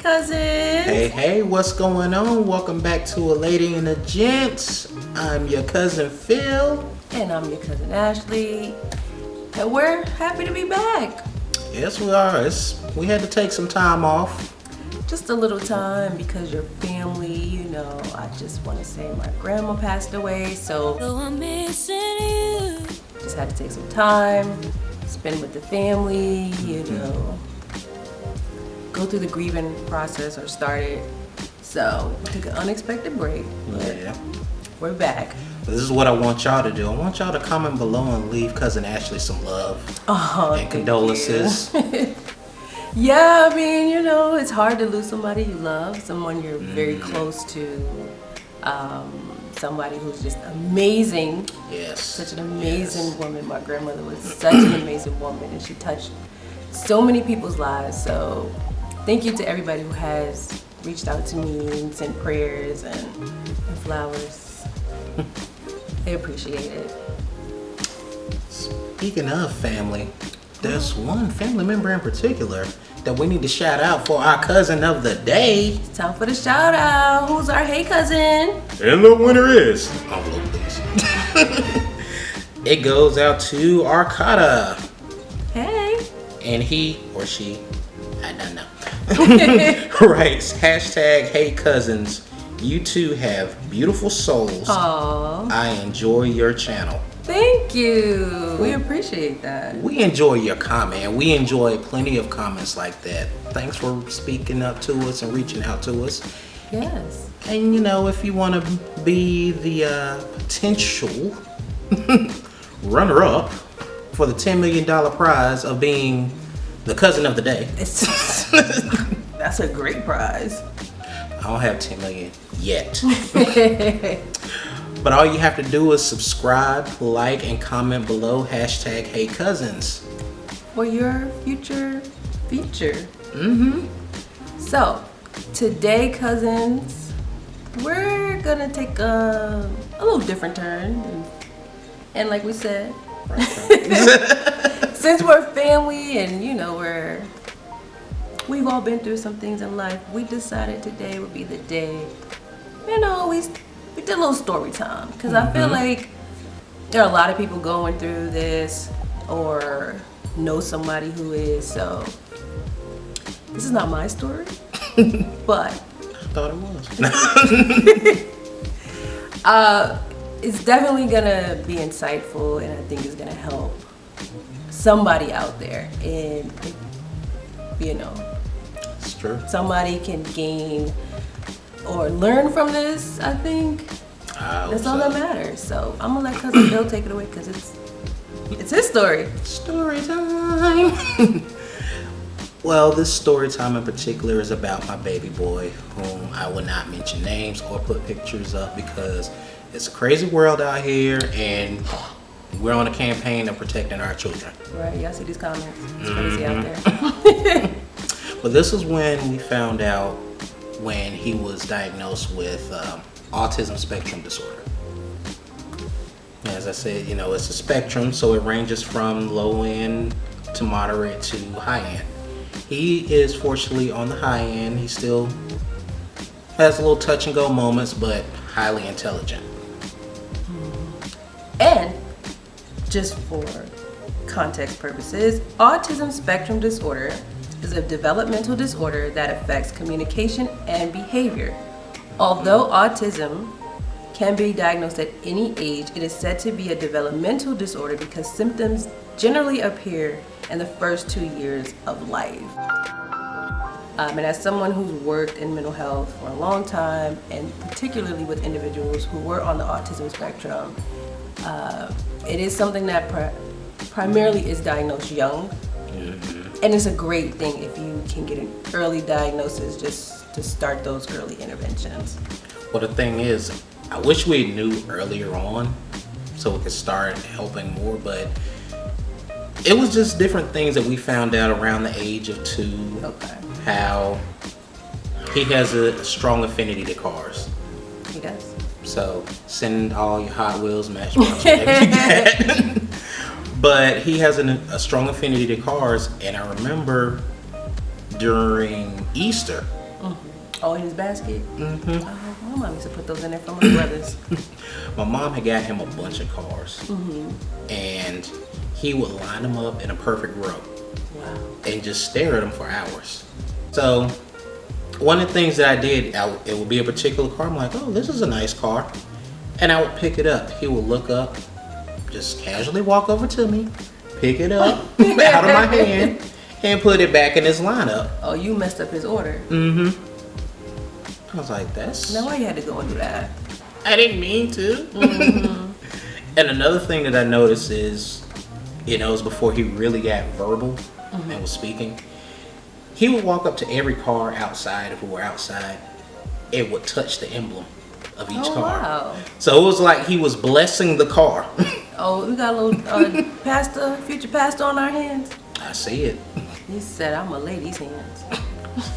cousin. Hey, what's going on? Welcome back to A Lady and a Gent. I'm your cousin Phil. And I'm your cousin Ashley. And we're happy to be back. Yes, we are. We had to take some time off. Just a little time because your family, I just want to say my grandma passed away, so I'm missing you. Just had to take some time, spend with the family, go through the grieving process or start it. So took an unexpected break, but we're back. This is what I want y'all to do. I want y'all to comment below and leave cousin Ashley some love and condolences. Yeah, I mean, it's hard to lose somebody you love, someone you're very close to, somebody who's just amazing. Yes. Such an amazing woman. My grandmother was such an amazing woman, and she touched so many people's lives. So thank you to everybody who has reached out to me and sent prayers and flowers. I appreciate it. Speaking of family, there's one family member in particular that we need to shout out for our cousin of the day. It's time for the shout out. Who's our hey cousin? And the winner is... envelope, please. It goes out to Arcata. Hey. And he or she, I don't know, writes #hey cousins. You two have beautiful souls. Aww. I enjoy your channel. Thank you. We appreciate that. We enjoy your comment. We enjoy plenty of comments like that. Thanks for speaking up to us and reaching out to us. Yes. And if you want to be the potential runner-up for the $10 million prize of being the cousin of the day. That's a great prize. I don't have 10 million yet. But all you have to do is subscribe, like, and comment below #hey cousins. For your future feature. Mm-hmm. So, today, cousins, we're gonna take a little different turn. And like we said, since we're family and we've all been through some things in life, we decided today would be the day. We did a little story time because I feel like there are a lot of people going through this or know somebody who is. So this is not my story, but I thought it was. It's definitely gonna be insightful, and I think it's gonna help somebody out there. And It's true. Somebody can gain or learn from this. I think that's all that matters. So I'm gonna let cousin Bill take it away because it's his story. Story time. Well, this story time in particular is about my baby boy, whom I will not mention names or put pictures up because it's a crazy world out here, and we're on a campaign of protecting our children. Right? Y'all see these comments? It's crazy out there. But this is when we found out when he was diagnosed with Autism Spectrum Disorder. As I said, it's a spectrum, so it ranges from low end to moderate to high end. He is fortunately on the high end. He still has a little touch and go moments, but highly intelligent. And just for context purposes, Autism Spectrum Disorder is a developmental disorder that affects communication and behavior. Although autism can be diagnosed at any age, it is said to be a developmental disorder because symptoms generally appear in the first 2 years of life. And as someone who's worked in mental health for a long time, and particularly with individuals who were on the autism spectrum, it is something that primarily is diagnosed young. And it's a great thing if you can get an early diagnosis just to start those early interventions. Well, the thing is, I wish we knew earlier on so we could start helping more, but it was just different things that we found out around the age of 2. Okay. How he has a strong affinity to cars. He does. So send all your Hot Wheels, Matchbox, whatever you get. But he has a strong affinity to cars, and I remember during Easter, Oh, in his basket? Mm-hmm. Oh, my mom used to put those in there for my brothers. My mom had got him a bunch of cars, and he would line them up in a perfect row. Wow. And just stare at them for hours. So one of the things that I did, it would be a particular car. I'm like, oh, this is a nice car. And I would pick it up. He would look up, just casually walk over to me, pick it up out of my hand, and put it back in his lineup. Oh, you messed up his order. Mm-hmm. I was like, that's... No, why you had to go and do that? I didn't mean to. And another thing that I noticed is, it was before he really got verbal and was speaking. He would walk up to every car outside, if we were outside, and would touch the emblem of each car. Wow. So it was like he was blessing the car. Oh, we got a little future pastor on our hands. I see it. He said, I'm gonna lay these hands.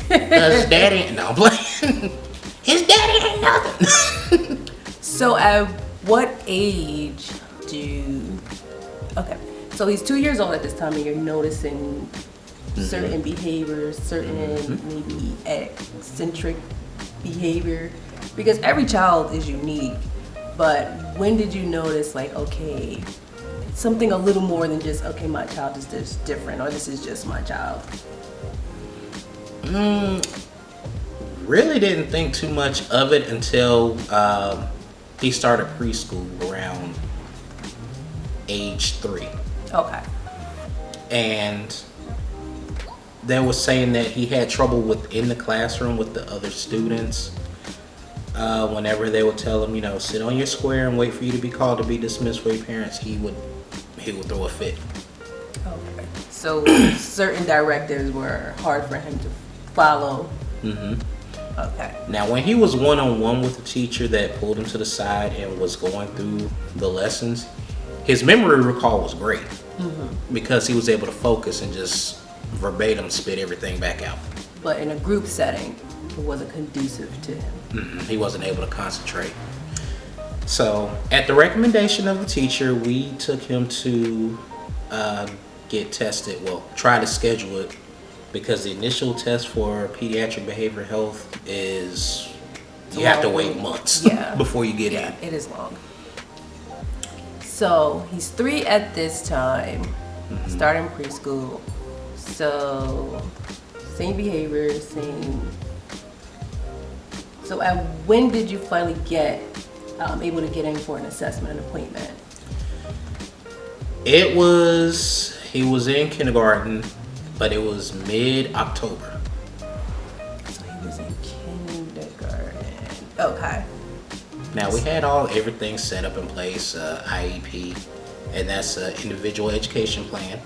His daddy, no, I'm playing. His daddy ain't nothing. So at what age okay, so he's 2 years old at this time and you're noticing certain behaviors, certain maybe eccentric behavior, because every child is unique, but when did you notice like, okay, something a little more than just, okay, my child is just different, or this is just my child? Really didn't think too much of it until he started preschool around age 3. Okay. And they were saying that he had trouble within the classroom with the other students. Whenever they would tell him, sit on your square and wait for you to be called to be dismissed for your parents, he would throw a fit. Okay. So certain directives were hard for him to follow. Okay. Now, when he was one-on-one with the teacher that pulled him to the side and was going through the lessons, his memory recall was great because he was able to focus and just verbatim spit everything back out. But in a group setting, it wasn't conducive to him. He wasn't able to concentrate. So, at the recommendation of the teacher, we took him to get tested. Well, try to schedule it, because the initial test for pediatric behavioral health is you have to wait months before you get in. It is long. So he's 3 at this time, starting preschool. So same behavior, same. So when did you finally get able to get in for an assessment appointment? He was in kindergarten, but it was mid-October. So he was in kindergarten. Okay. Now we had everything set up in place, IEP, and that's an individual education plan.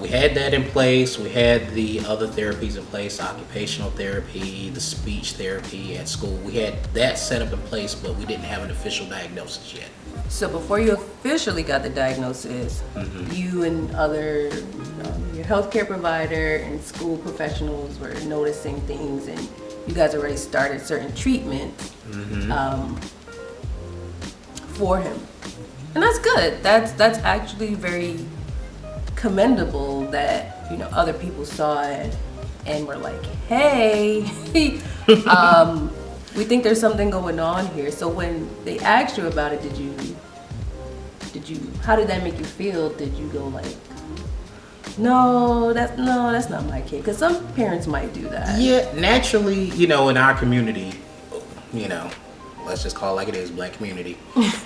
We had that in place. We had the other therapies in place, occupational therapy, the speech therapy at school. We had that set up in place, but we didn't have an official diagnosis yet. So before you officially got the diagnosis, you and your healthcare provider and school professionals were noticing things, and you guys already started certain treatments for him, and that's good. That's actually very commendable that other people saw it and were like, hey, we think there's something going on here. So when they asked you about it, how did that make you feel? Did you go like, no, that's not my kid? Because some parents might do that. Yeah, naturally, in our community, let's just call it like it is, Black community.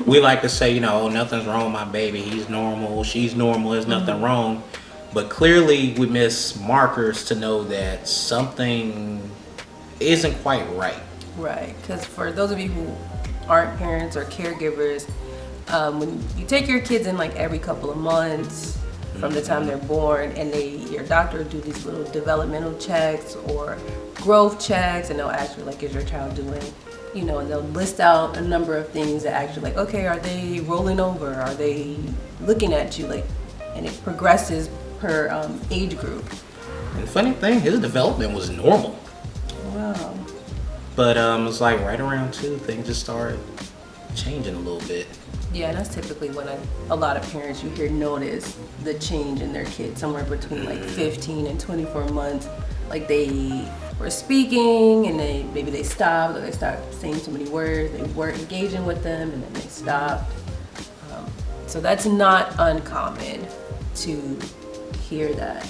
We like to say, oh, nothing's wrong with my baby. He's normal. She's normal. There's nothing wrong. But clearly we miss markers to know that something isn't quite right. Right, because for those of you who aren't parents or caregivers, when you take your kids in like every couple of months from the time they're born, and your doctor will do these little developmental checks or growth checks, and they'll ask you like, is your child doing, and they'll list out a number of things that actually like, okay, are they rolling over? Are they looking at you? Like, and it progresses per age group. And the funny thing, his development was normal. Wow. But it's like right around 2, things just started changing a little bit. Yeah, and that's typically when a lot of parents you hear notice the change in their kids, somewhere between like 15 and 24 months. Like they were speaking and maybe they stopped, or they started saying too many words, they weren't engaging with them, and then they stopped. So that's not uncommon to hear that.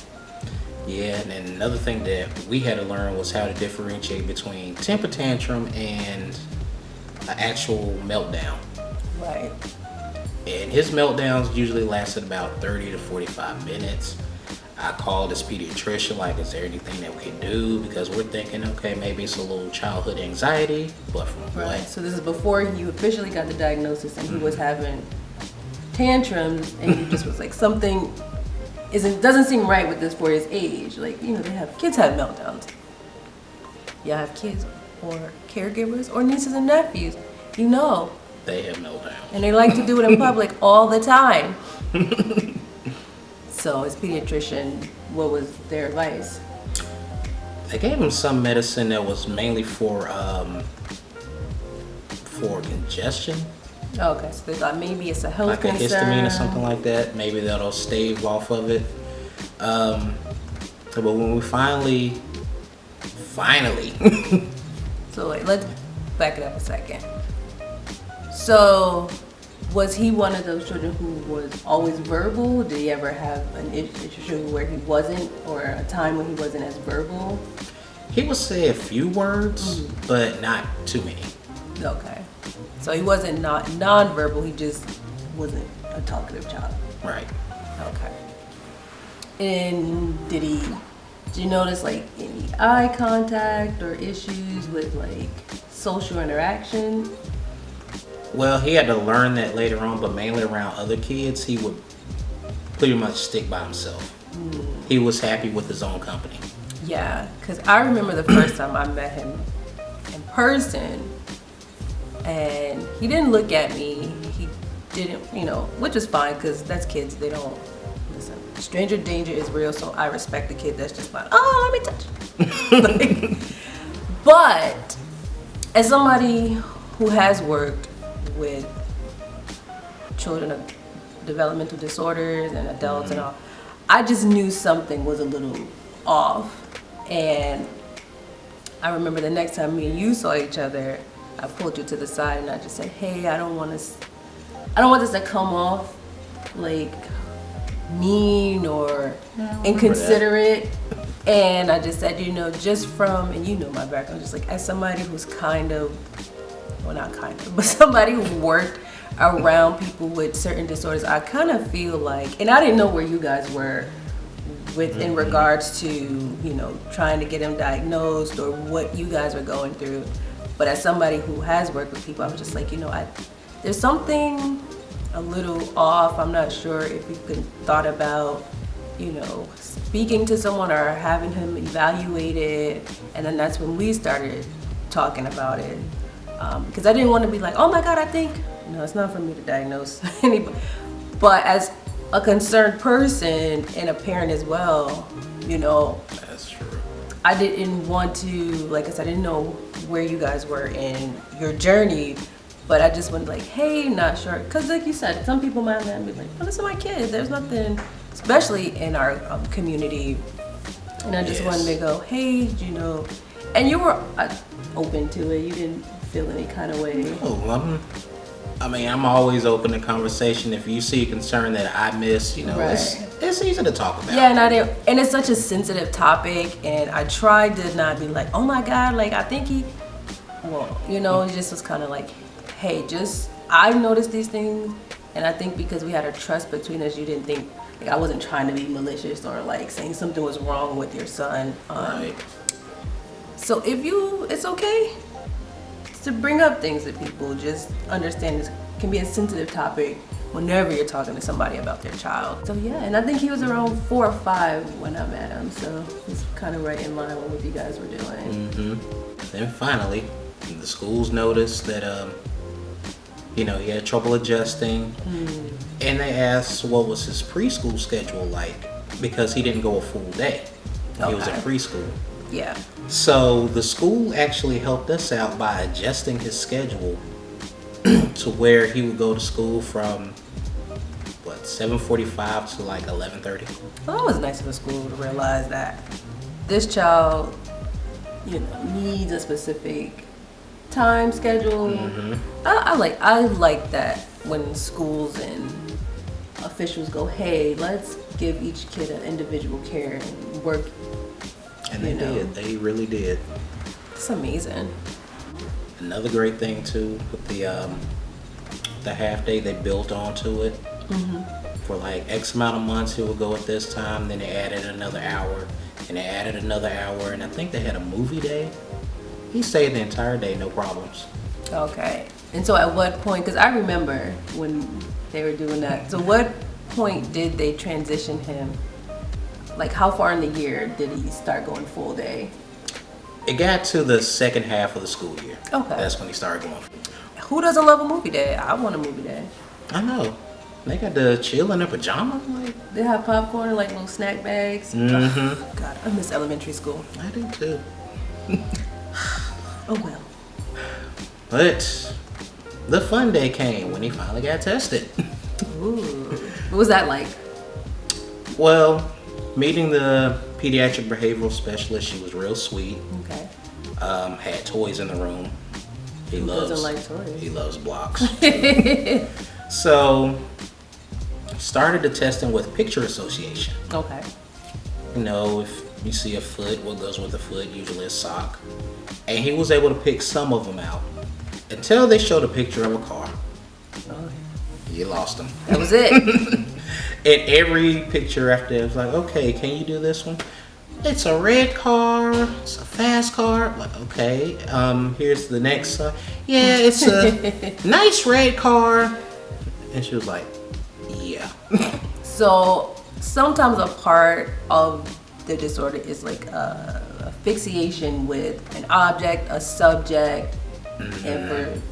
Yeah, and then another thing that we had to learn was how to differentiate between temper tantrum and an actual meltdown. Right. And his meltdowns usually lasted about 30 to 45 minutes. I called his pediatrician, like, is there anything that we can do? Because we're thinking, okay, maybe it's a little childhood anxiety, but from Right. what? So this is before you officially got the diagnosis and he was having tantrums, and you just was like, something doesn't seem right with this for his age. Like, kids have meltdowns. Y'all have kids or caregivers or nieces and nephews. They have meltdowns. And they like to do it in public all the time. So his pediatrician, what was their advice? They gave him some medicine that was mainly for congestion. Okay, so they thought maybe it's a health Like concern. a histamine or something like that. Maybe that'll stave off of it. But when we finally. So let's back it up a second. So was he one of those children who was always verbal? Did he ever have an issue where he wasn't, or a time when he wasn't as verbal? He would say a few words, but not too many. Okay. So he wasn't not non-verbal, he just wasn't a talkative child. Right. Okay. And did you notice like any eye contact or issues with like social interaction? Well, he had to learn that later on, but mainly around other kids, he would pretty much stick by himself. He was happy with his own company. Yeah, because I remember the first time I met him in person, and he didn't look at me. He didn't, which is fine, because that's kids. They don't listen. Stranger danger is real, so I respect the kid that's just like, oh, let me touch. But as somebody who has worked with children of developmental disorders and adults and all, I just knew something was a little off. And I remember the next time me and you saw each other, I pulled you to the side and I just said, hey, I don't want this to come off like mean or inconsiderate. And I just said, just from, and my background, just like as somebody who's somebody who worked around people with certain disorders, I kind of feel like, and I didn't know where you guys were in regards to, trying to get him diagnosed or what you guys were going through. But as somebody who has worked with people, I was just like, there's something a little off. I'm not sure if you could thought about, speaking to someone or having him evaluated. And then that's when we started talking about it. Because I didn't want to be like, oh my God, I think, it's not for me to diagnose anybody. But as a concerned person and a parent as well, That's true. I didn't want to, like I said, I didn't know where you guys were in your journey, but I just went like, hey, not sure. Because like you said, some people might be like, oh, this is my kid. There's nothing, especially in our community. And I just wanted to go, hey, and you were open to it. You didn't feel any kind of way. Oh, I'm always open to conversation. If you see a concern that I miss, Right. it's easy to talk about. Yeah, and it's such a sensitive topic, and I tried to not be like, oh my God, like I think it just was kind of like, hey, I noticed these things, and I think because we had a trust between us, you didn't think, like I wasn't trying to be malicious or like saying something was wrong with your son. Right. So it's okay to bring up things that people just understand this can be a sensitive topic whenever you're talking to somebody about their child. So yeah, and I think he was around 4 or 5 when I met him, so he's kind of right in line with what you guys were doing. Then finally, the schools noticed that he had trouble adjusting, and they asked what was his preschool schedule like, because he didn't go a full day. He was in preschool. Yeah. So the school actually helped us out by adjusting his schedule to where he would go to school from 7:45 to like 11:30. Well, that was nice of the school to realize that this child needs a specific time schedule. Mm-hmm. I like that when schools and officials go, hey, let's give each kid an individual care and work. And they did. They really did. It's amazing. Another great thing too with the half day, they built onto it. For like X amount of months, it would go at this time. Then they added another hour, and they added another hour, and I think they had a movie day. He stayed the entire day, no problems. Okay. And so at what point, because I remember when they were doing that, so what point did they transition him? Like how far in the year did he start going full day? It got to the second half of the school year. Okay. That's when he started going. Who doesn't love a movie day? I want a movie day. I know. They got to chill in their pajamas. Like. They have popcorn and like little snack bags. Mm-hmm. God, I miss elementary school. I do too. Oh well. But the fun day came when he finally got tested. Ooh. What was that like? Well, meeting the pediatric behavioral specialist, she was real sweet. Okay. Had toys in the room. He doesn't like toys? He loves blocks. So, started the testing with picture association. Okay. If you see a foot, what goes with a foot? Usually a sock. And he was able to pick some of them out until they showed a picture of a car. Oh. You lost him. That was it. And every picture after it was like, okay, can you do this one? It's a red car. It's a fast car. Like, okay. Here's the next. Yeah, it's a nice red car. And she was like, yeah. So sometimes a part of the disorder is like a fixation with an object, a subject, and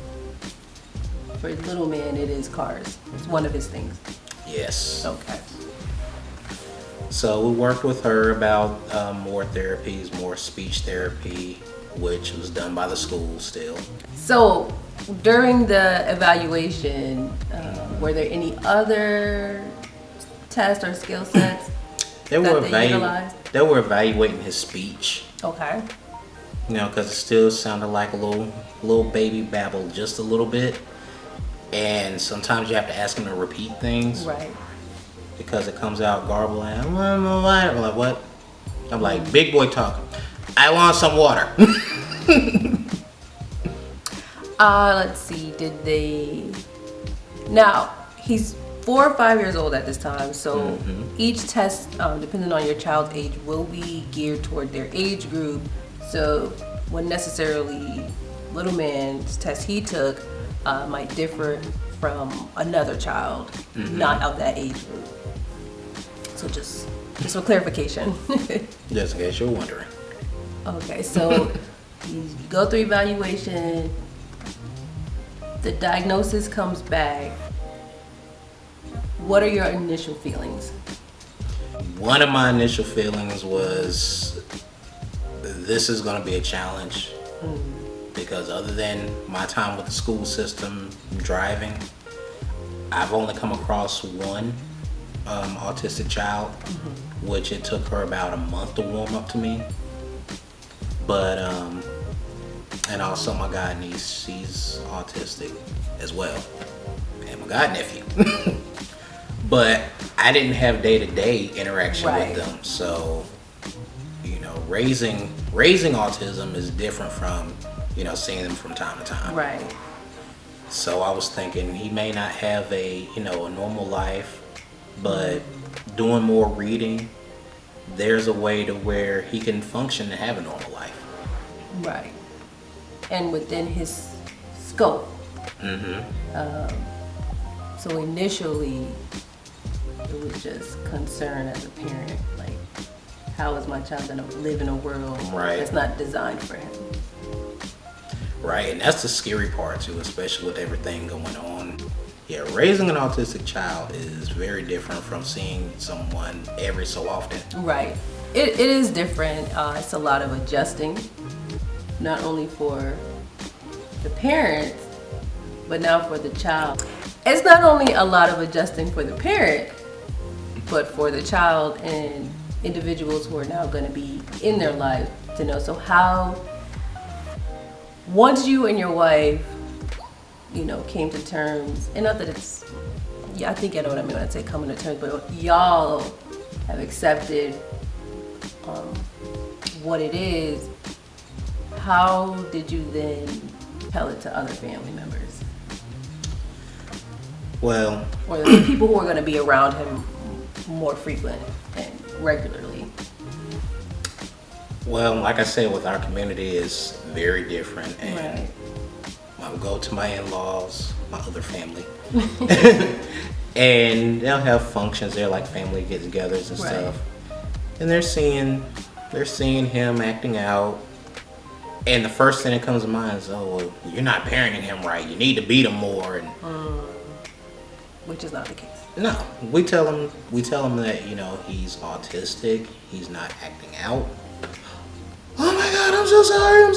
for little man, it is cars. It's one of his things. Yes. Okay. So we worked with her about more therapies, more speech therapy, which was done by the school still. So during the evaluation, were there any other tests or skill sets They that were they utilized? They were evaluating his speech. Okay. Because it still sounded like a little baby babble just a little bit. And sometimes you have to ask him to repeat things. Right. Because it comes out garbling. I'm like, what? I'm like, big boy talk. I want some water. Let's see, now he's 4 or 5 years old at this time, so each test, depending on your child's age, will be geared toward their age group. So when necessarily little man's test he took might differ from another child, not of that age group. So just for clarification. Just in case you're wondering. Okay, so you go through evaluation, the diagnosis comes back. What are your initial feelings? One of my initial feelings was, this is going to be a challenge. Because other than my time with the school system, driving, I've only come across one autistic child, which it took her about a month to warm up to me. But, and also my god niece, she's autistic as well. And my god nephew. But I didn't have day-to-day interaction with them. So, raising autism is different from, seeing them from time to time. Right. So I was thinking he may not have a normal life, but doing more reading, there's a way to where he can function and have a normal life. Right. And within his scope. So initially, it was just concern as a parent, like, how is my child gonna live in a world that's not designed for him? Right, and that's the scary part too, especially with everything going on. Yeah, raising an autistic child is very different from seeing someone every so often. Right. It is different. It's a lot of adjusting, not only for the parents, but now for the child. It's not only a lot of adjusting for the parent, but for the child and individuals who are now going to be in their life to know. So how, once you and your wife, came to terms, and not that it's, yeah, I think I know what I mean when I say coming to terms, but y'all have accepted what it is, how did you then tell it to other family members? Well, or the people who are going to be around him more frequent and regularly? Well, like I said, with our community is very different, and Right. I'll go to my in-laws, my other family, and they'll have functions there, like family get-togethers and Right. stuff, and they're seeing him acting out, and the first thing that comes to mind is, oh, well, you're not parenting him right. You need to beat him more, and Which is not the case. no, we tell him that he's autistic. He's not acting out. Oh my God, I'm so sorry, I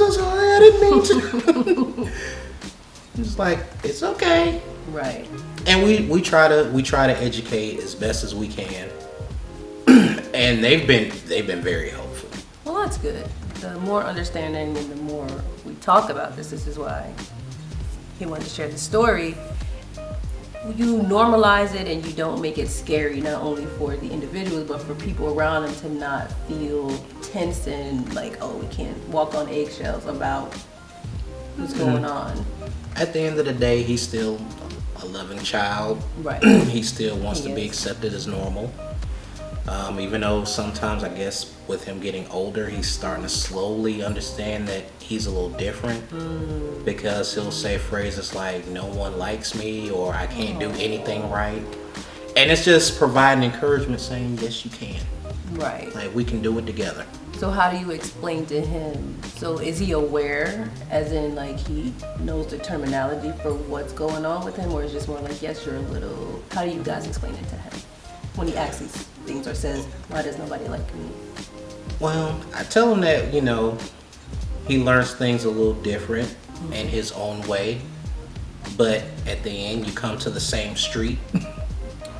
didn't mean to. It's like, it's okay. Right. And we try to educate as best as we can. And they've been very helpful. Well, that's good. The more understanding and the more we talk about this is why he wanted to share the story. You normalize it and you don't make it scary, not only for the individuals, but for people around them to not feel tense and like, oh, we can't walk on eggshells about what's going on. At the end of the day, he's still a loving child. Right. He still wants to be Yes. accepted as normal. Even though sometimes, I guess, with him getting older, he's starting to slowly understand that he's a little different, because he'll say phrases like, no one likes me, or I can't do anything right. And it's just providing encouragement, saying, yes, you can. Right. Like, we can do it together. So how do you explain to him? So is he aware, as in like he knows the terminology for what's going on with him, or is it just more like, yes, you're a little, how do you guys explain it to him when he asks these things or says, why does nobody like me? Well, I tell him that, he learns things a little different in his own way. But at the end, you come to the same street.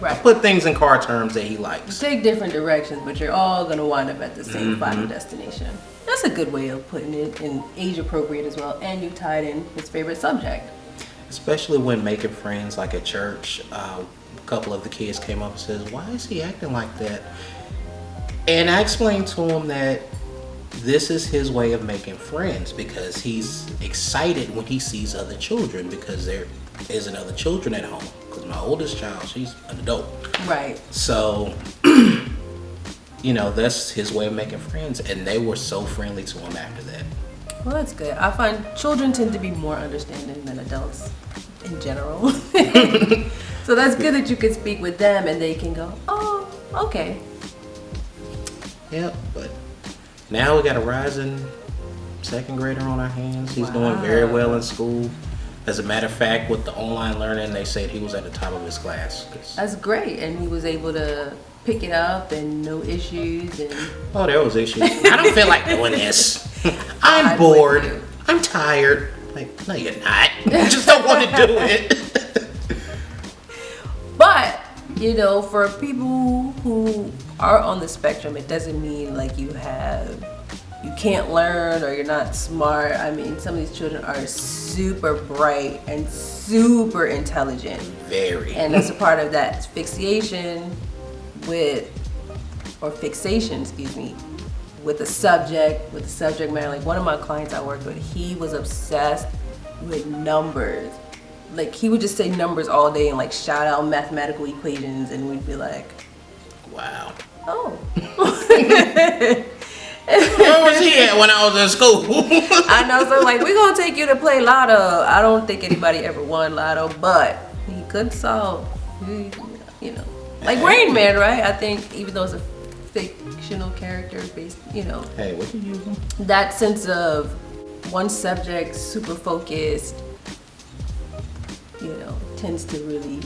Right. Put things in car terms that he likes. Take different directions, but you're all going to wind up at the same final destination. That's a good way of putting it, and age appropriate as well. And you tied in his favorite subject. Especially when making friends, like at church. A couple of the kids came up and says, why is he acting like that? And I explained to him that this is his way of making friends, because he's excited when he sees other children, because there isn't other children at home. Because my oldest child, she's an adult. Right. So, that's his way of making friends. And they were so friendly to him after that. Well, that's good. I find children tend to be more understanding than adults in general. So that's good that you can speak with them and they can go, oh, okay. Yep, but now we got a rising second grader on our hands. He's doing very well in school. As a matter of fact, with the online learning, they said he was at the top of his class. That's great. And he was able to pick it up and no issues. And Oh, there was issues. I don't feel like doing this. I'm I'm bored. with you. I'm tired. Like, no, you're not. You just don't want to do it. But, for people who are on the spectrum, it doesn't mean like you can't learn or you're not smart. I mean, some of these children are super bright and super intelligent. Very. And as a part of that fixation, with the subject matter. Like one of my clients I worked with, he was obsessed with numbers. Like he would just say numbers all day and like shout out mathematical equations, and we'd be like, Wow. oh. Where was he at when I was in school? I know, so like, we're gonna take you to play Lotto. I don't think anybody ever won Lotto, but he could solve, like Rain Man, right? I think even though it's a fictional character based, Hey, what did you do? that sense of one subject, super focused, tends to really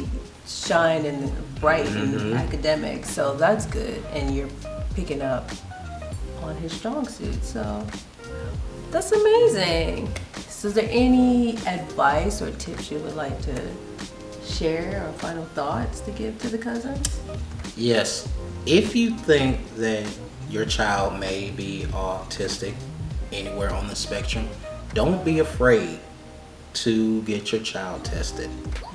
shine and bright in academics. So that's good, and you're picking up on his strong suit. So that's amazing. So is there any advice or tips you would like to share, or final thoughts to give to the cousins? Yes. If you think that your child may be autistic, anywhere on the spectrum, don't be afraid to get your child tested.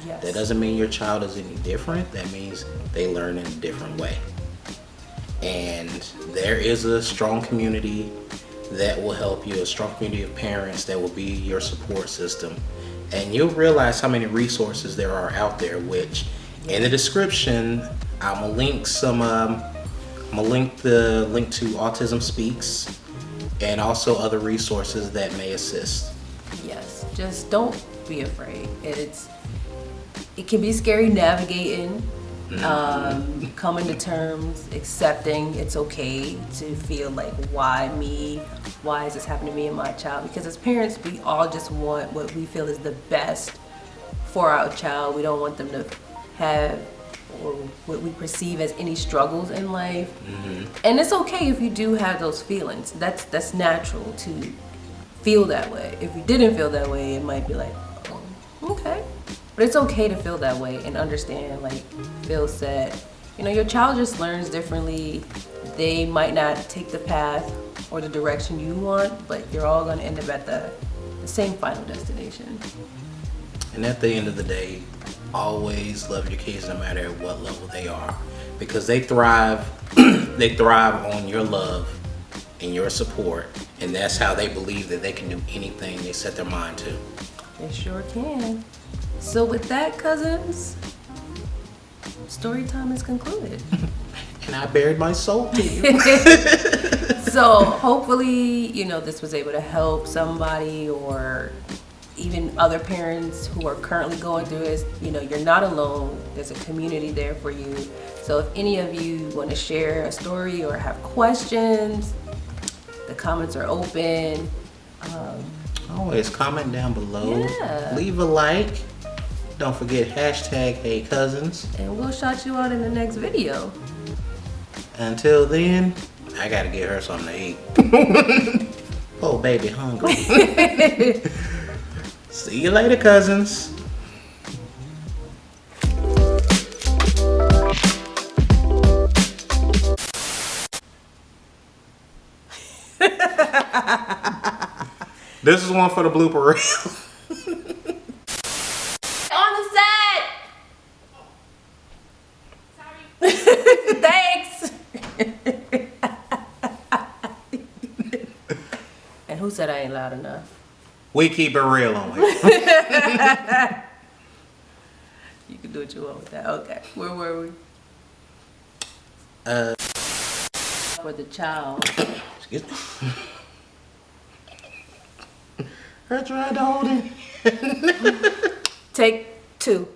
Yes. That doesn't mean your child is any different. That means they learn in a different way. And there is a strong community that will help you, a strong community of parents that will be your support system. And you'll realize how many resources there are out there, which in the description, I'm gonna link the link to Autism Speaks and also other resources that may assist. Yes, just don't be afraid. It can be scary navigating, coming to terms, accepting it's okay to feel like, why me? Why is this happening to me and my child? Because as parents, we all just want what we feel is the best for our child. We don't want them to have or what we perceive as any struggles in life. And it's okay if you do have those feelings. That's natural to feel that way. If you didn't feel that way, it might be like, oh, okay. But it's okay to feel that way and understand, like Phil said, your child just learns differently. They might not take the path or the direction you want, but you're all going to end up at the same final destination. And at the end of the day, always love your kids no matter at what level they are, because they thrive on your love and your support, and that's how they believe that they can do anything they set their mind to. They sure can. So with that, cousins, story time is concluded. And I bared my soul to you. So hopefully, this was able to help somebody, or even other parents who are currently going through it. You're not alone. There's a community there for you. So if any of you want to share a story or have questions, the comments are open. Always comment down below. Yeah. Leave a like. Don't forget #HeyCousins. And we'll shout you out in the next video. Until then, I gotta get her something to eat. Oh, baby, hungry. See you later, cousins. This is one for the blooper reel. On the set! Sorry. Thanks! And who said I ain't loud enough? We keep it real on here. You can do what you want with that. Okay. Where were we? For the child. Excuse me. I tried to hold it. Take 2.